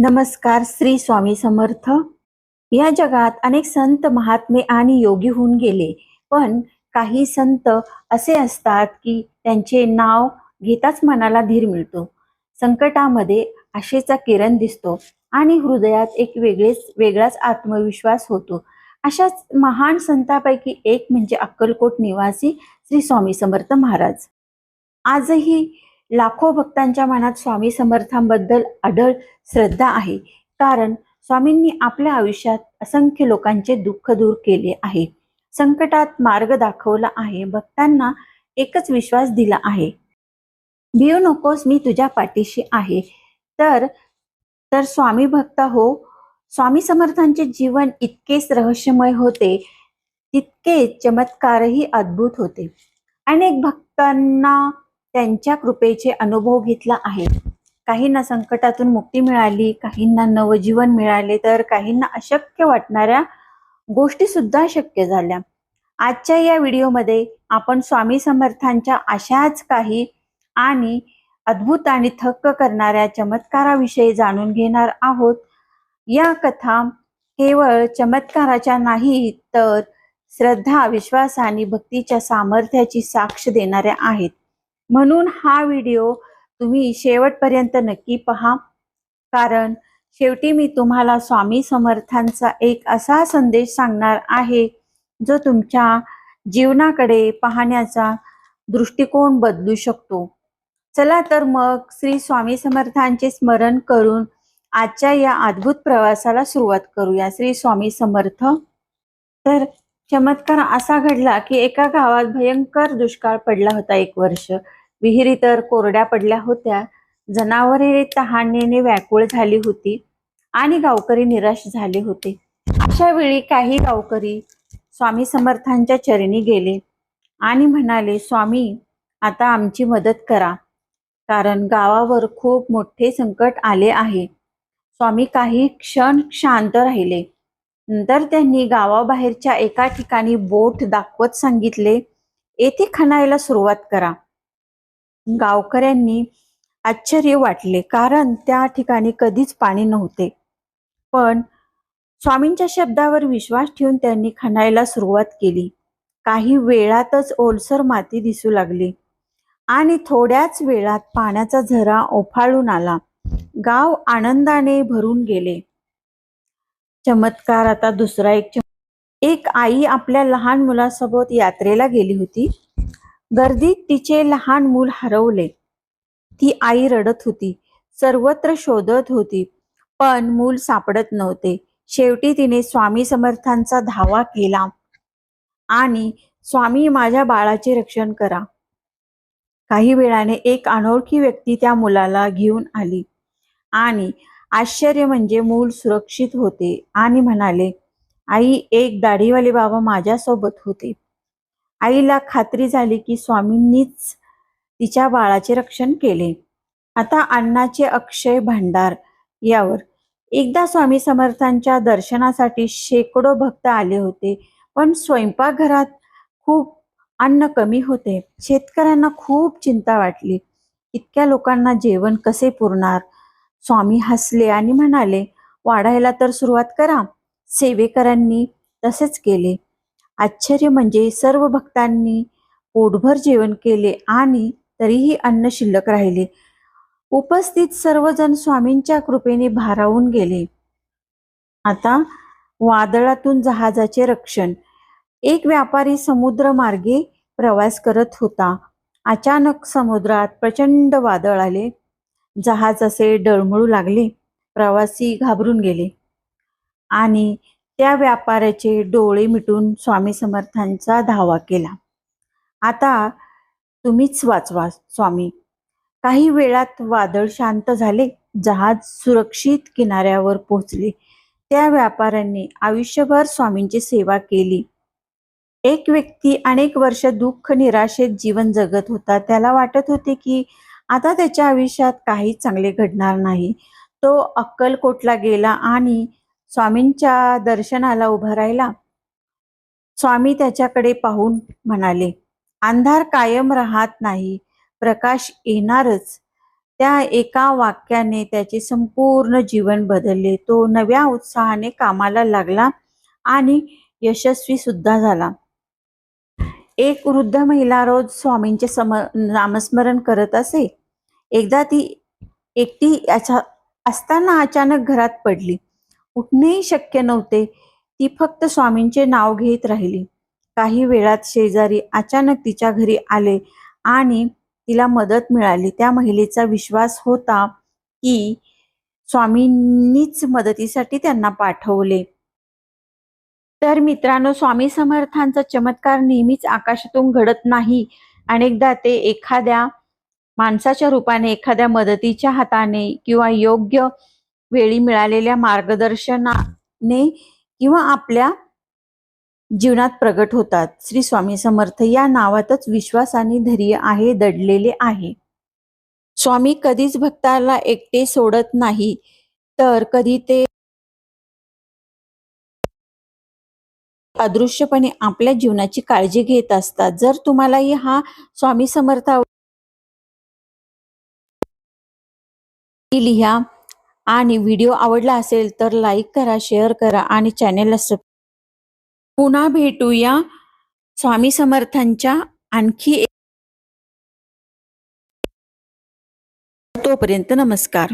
नमस्कार. श्री स्वामी समर्थ. या जगात अनेक संत महात्मे आणि योगी होऊन गेले, पण काही संत असे असतात की त्यांचे नाव घेताच मनाला धीर मिळतो. संकटामध्ये आशेचा किरण दिसतो आणि हृदयात एक वेगळाच आत्मविश्वास होतो. अशाच महान संतांपैकी एक म्हणजे अक्कलकोट निवासी श्री स्वामी समर्थ महाराज. आजही लाखो भक्तांच्या मनात स्वामी समर्थांबद्दल अढळ श्रद्धा आहे. कारण स्वामींनी आपल्या आयुष्यात असंख्य लोकांचे दुःख दूर केले आहे, संकटात मार्ग दाखवला आहे, भक्तांना एकच विश्वास दिला आहे, भिऊ नकोस, मी तुझ्या पाठीशी आहे. तर तर स्वामी भक्त हो. स्वामी समर्थांचे जीवन इतकेच रहस्यमय होते, तितके चमत्कारही अद्भुत होते. अनेक भक्तांना त्यांच्या कृपेचे अनुभव घेतला आहे. काहींना संकटातून मुक्ती मिळाली, काहींना नवजीवन मिळाले, तर काहींना अशक्य वाटणाऱ्या गोष्टी सुद्धा शक्य झाल्या. आजच्या या व्हिडिओमध्ये आपण स्वामी समर्थांच्या अशाच काही आणि अद्भुत आणि थक्क करणाऱ्या चमत्काराविषयी जाणून घेणार आहोत. या कथा केवळ चमत्काराच्या नाही, तर श्रद्धा, विश्वास आणि भक्तीच्या सामर्थ्याची साक्ष देणाऱ्या आहेत. म्हणून हा व्हिडिओ तुम्ही शेवटपर्यंत नक्की पहा, कारण शेवटी मी तुम्हाला स्वामी समर्थांचा एक असा संदेश सांगणार आहे जो तुमच्या जीवनाकडे पाहण्याचा दृष्टिकोन बदलू शकतो. चला तर मग श्री स्वामी समर्थांचे स्मरण करून आजच्या या अद्भुत प्रवासाला सुरुवात करूया. श्री स्वामी समर्थ. तर चमत्कार असा घडला की एका गावात भयंकर दुष्काळ पडला होता. 1 वर्ष विहिरी तर कोरड्या पडल्या होत्या, जनावरे तहानेने व्याकुळ झाली होती आणि गावकरी निराश झाले होते. अशा वेळी काही गावकरी स्वामी समर्थांच्या चरणी गेले आणि म्हणाले, स्वामी, आता आमची मदत करा, कारण गावावर खूप मोठे संकट आले आहे. स्वामी काही क्षण शांत राहिले. नंतर त्यांनी गावाबाहेरच्या एका ठिकाणी बोट दाखवत सांगितले, येथे खणायला सुरुवात करा. गावकऱ्यांनी आश्चर्य वाटले, कारण त्या ठिकाणी कधीच पाणी नव्हते. पण स्वामींच्या शब्दावर विश्वास ठेवून त्यांनी खणायला सुरुवात केली. काही वेळातच ओलसर माती दिसू लागली आणि थोड्याच वेळात पाण्याचा झरा ओफाळून आला. गाव आनंदाने भरून गेले. चमत्कार आता दुसरा एक आई आपल्या लहान मुलासोबत यात्रेला गेली होती. गर्दीत तिचे लहान मूल हरवले. ती आई रडत होती, सर्वत्र शोधत होती, पण मूल सापडत नव्हते. शेवटी तिने स्वामी समर्थांचा धावा केला आणि स्वामी, माझ्या बाळाचे रक्षण करा. काही वेळाने एक अनोळखी व्यक्ती त्या मुलाला घेऊन आली आणि आश्चर्य म्हणजे मूल सुरक्षित होते आणि म्हणाले, आई, एक दाढीवाले बाबा माझ्यासोबत होते. आईला खात्री झाली की स्वामींनीच तिच्या बाळाचे रक्षण केले. आता अन्नाचे अक्षय भांडार यावर एकदा स्वामी समर्थांच्या दर्शनासाठी शेकडो भक्त आले होते, पण स्वयंपाकघरात खूप अन्न कमी होते. शेतकऱ्यांना खूप चिंता वाटली, इतक्या लोकांना जेवण कसे पुरणार. स्वामी हसले आणि म्हणाले, वाढायला तर सुरुवात करा. सेवेकरांनी तसेच केले. आश्चर्य म्हणजे सर्व भक्तांनी पोटभर जेवण केले आणि तरीही अन्न शिल्लक राहिले. उपस्थित सर्वजण स्वामींच्या कृपेने भारावून गेले. आता वादळातून जहाजाचे रक्षण. एक व्यापारी समुद्र मार्गे प्रवास करत होता. अचानक समुद्रात प्रचंड वादळ आले. जहाज असे डळमळू लागले. प्रवासी घाबरून गेले आणि त्या व्यापाऱ्याचे डोळे मिटून स्वामी समर्थांचा धावा केला. आता तुम्हीच वाचवा स्वामी. काही वेळात वादळ शांत झाले. जहाज सुरक्षित किनाऱ्यावर पोहोचले. त्या व्यापाऱ्यांनी आयुष्यभर स्वामींची सेवा केली. एक व्यक्ती अनेक वर्ष दुःख निराशेत जीवन जगत होता. त्याला वाटत होते की आता त्याच्या आयुष्यात काही चांगले घडणार नाही. तो अक्कलकोटला गेला आणि स्वामींच्या दर्शनाला उभा राहिला. स्वामी त्याच्याकडे पाहून म्हणाले, अंधार कायम राहत नाही, प्रकाश येणारच. त्या एका वाक्याने त्याचे संपूर्ण जीवन बदलले. तो नव्या उत्साहाने कामाला लागला आणि यशस्वी सुद्धा झाला. एक वृद्ध महिला रोज स्वामींचे नामस्मरण करत असे. एकदा ती एकटी असताना अचानक घरात पडली. उठणेही शक्य नव्हते. ती फक्त स्वामींचे नाव घेत राहिली. काही वेळात शेजारी अचानक तिच्या घरी आले आणि तिला मदत मिळाली. त्या महिलेचा विश्वास होता की स्वामींनीच मदतीसाठी त्यांना पाठवले. तर मित्रांनो, स्वामी समर्थांचा चमत्कार नेहमीच आकाशातून घडत नाही. अनेकदा ते एखाद्या माणसाच्या रूपाने, एखाद्या मदतीच्या हाताने किंवा योग्य वेळी मिळालेल्या मार्गदर्शनाने किंवा आपल्या जीवनात प्रगट होतात. श्री स्वामी समर्थ या नावातच विश्वास आणि धैर्य आहे दडलेले आहे. स्वामी कधीच भक्ताला एकटे सोडत नाही, तर कधी ते अदृश्यपणे आपल्या जीवनाची काळजी घेत असतात. जर तुम्हालाही हा स्वामी समर्थ लिहा आणि व्हिडिओ आवडला असेल तर लाईक करा, शेअर करा आणि चॅनेलला पुन्हा भेटूया स्वामी समर्थांच्या आणखी तोपर्यंत नमस्कार.